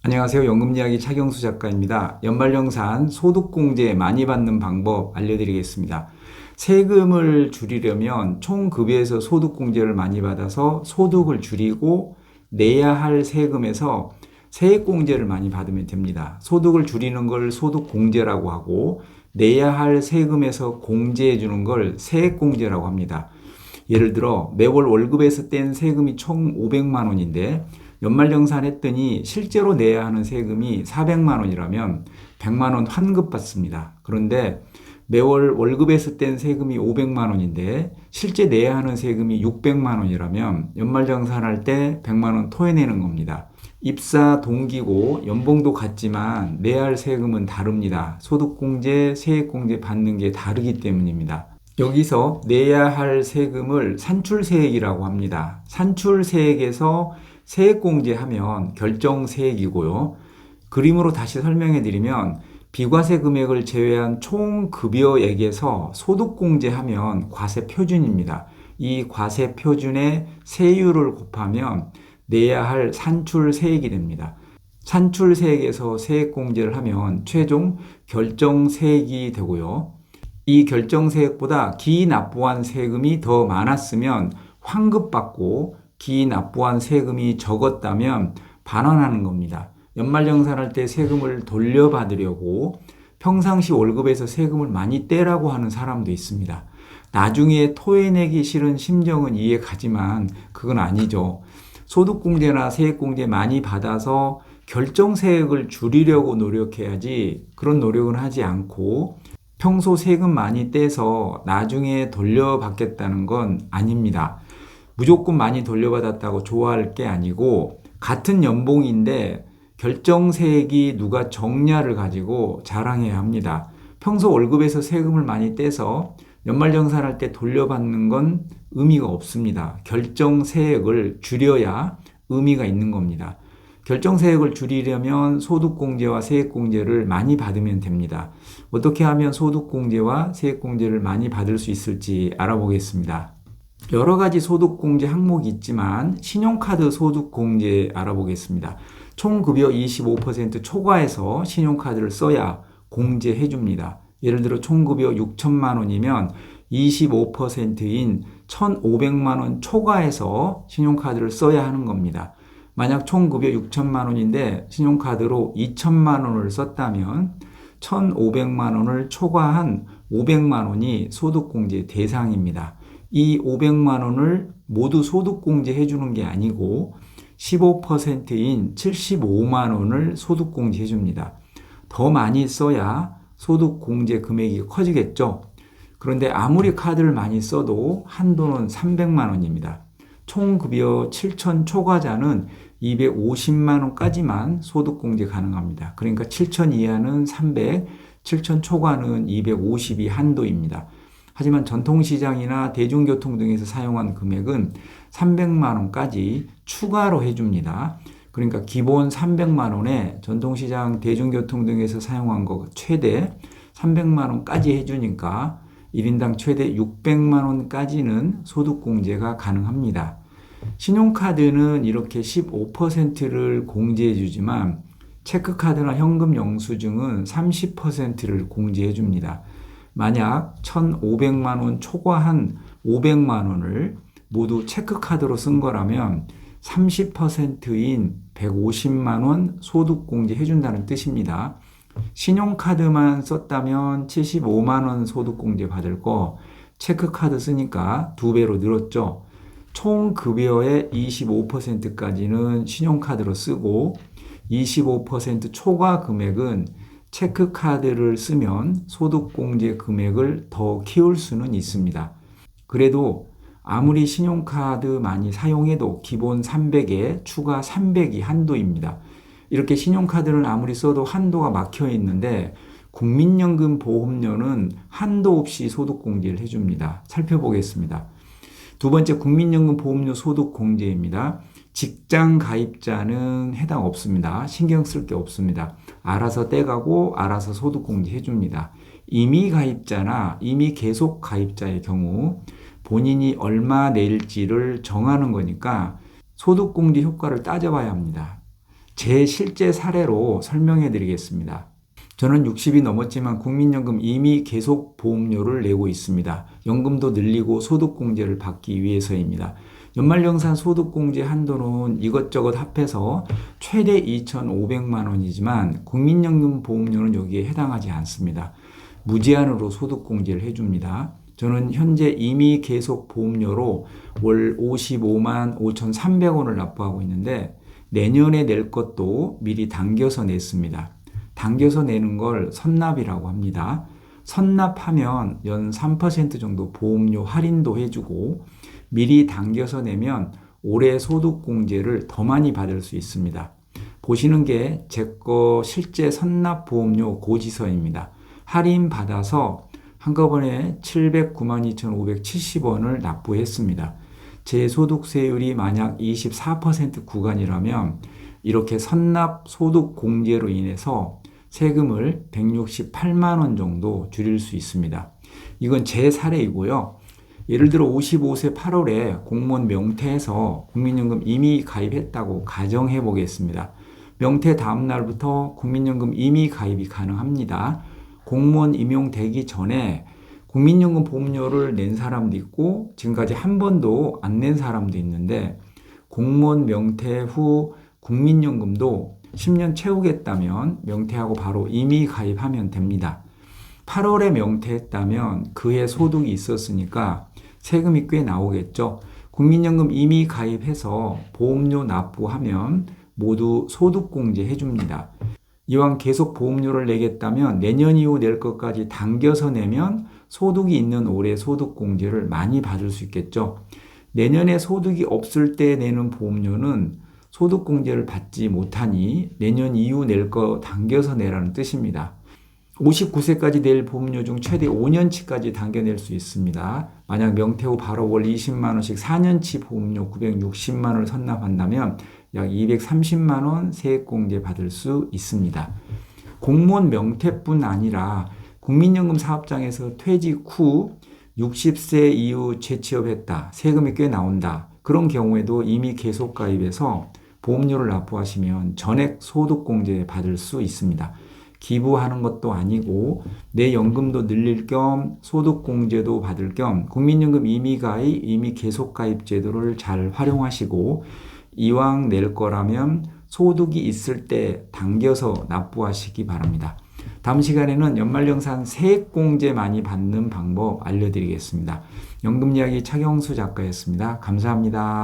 안녕하세요. 연금이야기 차경수 작가입니다. 연말정산 소득공제 많이 받는 방법 알려드리겠습니다. 세금을 줄이려면 총급여에서 소득공제를 많이 받아서 소득을 줄이고 내야 할 세금에서 세액공제를 많이 받으면 됩니다. 소득을 줄이는 걸 소득공제라고 하고 내야 할 세금에서 공제해 주는 걸 세액공제라고 합니다. 예를 들어 매월 월급에서 뗀 세금이 총 500만 원인데 연말정산 했더니 실제로 내야 하는 세금이 400만 원이라면 100만 원 환급받습니다. 그런데 매월 월급에서 뗀 세금이 500만 원인데 실제 내야 하는 세금이 600만 원이라면 연말정산할 때 100만 원 토해내는 겁니다. 입사 동기고 연봉도 같지만 내야 할 세금은 다릅니다. 소득공제, 세액공제 받는 게 다르기 때문입니다. 여기서 내야 할 세금을 산출세액이라고 합니다. 산출세액에서 세액공제하면 결정세액이고요. 그림으로 다시 설명해 드리면 비과세 금액을 제외한 총 급여액에서 소득공제하면 과세표준입니다. 이 과세표준의 세율을 곱하면 내야 할 산출세액이 됩니다. 산출세액에서 세액공제를 하면 최종 결정세액이 되고요. 이 결정세액보다 기납부한 세금이 더 많았으면 환급받고 기납부한 세금이 적었다면 반환하는 겁니다. 연말정산할 때 세금을 돌려받으려고 평상시 월급에서 세금을 많이 떼라고 하는 사람도 있습니다. 나중에 토해내기 싫은 심정은 이해가지만 그건 아니죠. 소득공제나 세액공제 많이 받아서 결정세액을 줄이려고 노력해야지 그런 노력은 하지 않고 평소 세금 많이 떼서 나중에 돌려받겠다는 건 아닙니다. 무조건 많이 돌려받았다고 좋아할 게 아니고 같은 연봉인데 결정세액이 누가 적냐를 가지고 자랑해야 합니다. 평소 월급에서 세금을 많이 떼서 연말정산할 때 돌려받는 건 의미가 없습니다. 결정세액을 줄여야 의미가 있는 겁니다. 결정세액을 줄이려면 소득공제와 세액공제를 많이 받으면 됩니다. 어떻게 하면 소득공제와 세액공제를 많이 받을 수 있을지 알아보겠습니다. 여러 가지 소득공제 항목이 있지만 신용카드 소득공제 알아보겠습니다. 총급여 25% 초과해서 신용카드를 써야 공제해 줍니다. 예를 들어 총급여 6천만 원이면 25%인 1,500만 원 초과해서 신용카드를 써야 하는 겁니다. 만약 총급여 6천만 원인데 신용카드로 2천만 원을 썼다면 1,500만 원을 초과한 500만 원이 소득공제 대상입니다. 이 500만 원을 모두 소득공제 해주는 게 아니고 15%인 75만 원을 소득공제 해줍니다. 더 많이 써야 소득공제 금액이 커지겠죠. 그런데 아무리 카드를 많이 써도 한도는 300만 원입니다. 총급여 7천 초과자는 250만 원까지만 소득공제 가능합니다. 그러니까 7천 이하는 300, 7천 초과는 250이 한도입니다. 하지만 전통시장이나 대중교통 등에서 사용한 금액은 300만 원까지 추가로 해줍니다. 그러니까 기본 300만 원에 전통시장, 대중교통 등에서 사용한 거 최대 300만 원까지 해주니까 1인당 최대 600만 원까지는 소득공제가 가능합니다. 신용카드는 이렇게 15%를 공제해 주지만 체크카드나 현금 영수증은 30%를 공제해 줍니다. 만약 1,500만 원 초과한 500만 원을 모두 체크카드로 쓴 거라면 30%인 150만 원 소득공제 해준다는 뜻입니다. 신용카드만 썼다면 75만 원 소득공제 받을 거 체크카드 쓰니까 2배로 늘었죠. 총 급여의 25%까지는 신용카드로 쓰고 25% 초과 금액은 체크카드를 쓰면 소득공제 금액을 더 키울 수는 있습니다. 그래도 아무리 신용카드 많이 사용해도 기본 300에 추가 300이 한도입니다. 이렇게 신용카드를 아무리 써도 한도가 막혀 있는데 국민연금 보험료는 한도 없이 소득공제를 해줍니다. 살펴보겠습니다. 두 번째 국민연금 보험료 소득공제입니다. 직장 가입자는 해당 없습니다. 신경 쓸 게 없습니다. 알아서 떼가고 알아서 소득공제 해줍니다. 임의 가입자나 임의 계속 가입자의 경우 본인이 얼마 낼지를 정하는 거니까 소득공제 효과를 따져봐야 합니다. 제 실제 사례로 설명해 드리겠습니다. 저는 60이 넘었지만 국민연금 이미 계속 보험료를 내고 있습니다. 연금도 늘리고 소득공제를 받기 위해서입니다. 연말정산 소득공제 한도는 이것저것 합해서 최대 2,500만 원이지만 국민연금 보험료는 여기에 해당하지 않습니다. 무제한으로 소득공제를 해줍니다. 저는 현재 이미 계속 보험료로 월 55만 5,300원을 납부하고 있는데 내년에 낼 것도 미리 당겨서 냈습니다. 당겨서 내는 걸 선납이라고 합니다. 선납하면 연 3% 정도 보험료 할인도 해주고 미리 당겨서 내면 올해 소득공제를 더 많이 받을 수 있습니다. 보시는 게 제 거 실제 선납보험료 고지서입니다. 할인 받아서 한꺼번에 792,570원을 납부했습니다. 제 소득세율이 만약 24% 구간이라면 이렇게 선납 소득공제로 인해서 세금을 168만 원 정도 줄일 수 있습니다. 이건 제 사례이고요. 예를 들어 55세 8월에 공무원 명퇴해서 국민연금 이미 가입했다고 가정해 보겠습니다. 명퇴 다음 날부터 국민연금 이미 가입이 가능합니다. 공무원 임용되기 전에 국민연금 보험료를 낸 사람도 있고 지금까지 한 번도 안 낸 사람도 있는데 공무원 명퇴 후 국민연금도 10년 채우겠다면 명퇴하고 바로 이미 가입하면 됩니다. 8월에 명퇴했다면 그해 소득이 있었으니까 세금이 꽤 나오겠죠. 국민연금 이미 가입해서 보험료 납부하면 모두 소득공제 해줍니다. 이왕 계속 보험료를 내겠다면 내년 이후 낼 것까지 당겨서 내면 소득이 있는 올해 소득공제를 많이 받을 수 있겠죠. 내년에 소득이 없을 때 내는 보험료는 소득공제를 받지 못하니 내년 이후 낼 거 당겨서 내라는 뜻입니다. 59세까지 낼 보험료 중 최대 5년치까지 당겨낼 수 있습니다. 만약 명퇴 후 바로 월 20만 원씩 4년치 보험료 960만 원을 선납한다면 약 230만 원 세액공제 받을 수 있습니다. 공무원 명퇴뿐 아니라 국민연금 사업장에서 퇴직 후 60세 이후 재취업했다. 세금이 꽤 나온다. 그런 경우에도 이미 계속 가입해서 보험료를 납부하시면 전액 소득공제 받을 수 있습니다. 기부하는 것도 아니고 내 연금도 늘릴 겸 소득공제도 받을 겸 국민연금 이미 가입, 이미 계속 가입 제도를 잘 활용하시고 이왕 낼 거라면 소득이 있을 때 당겨서 납부하시기 바랍니다. 다음 시간에는 연말정산 세액공제 많이 받는 방법 알려드리겠습니다. 연금이야기 차경수 작가였습니다. 감사합니다.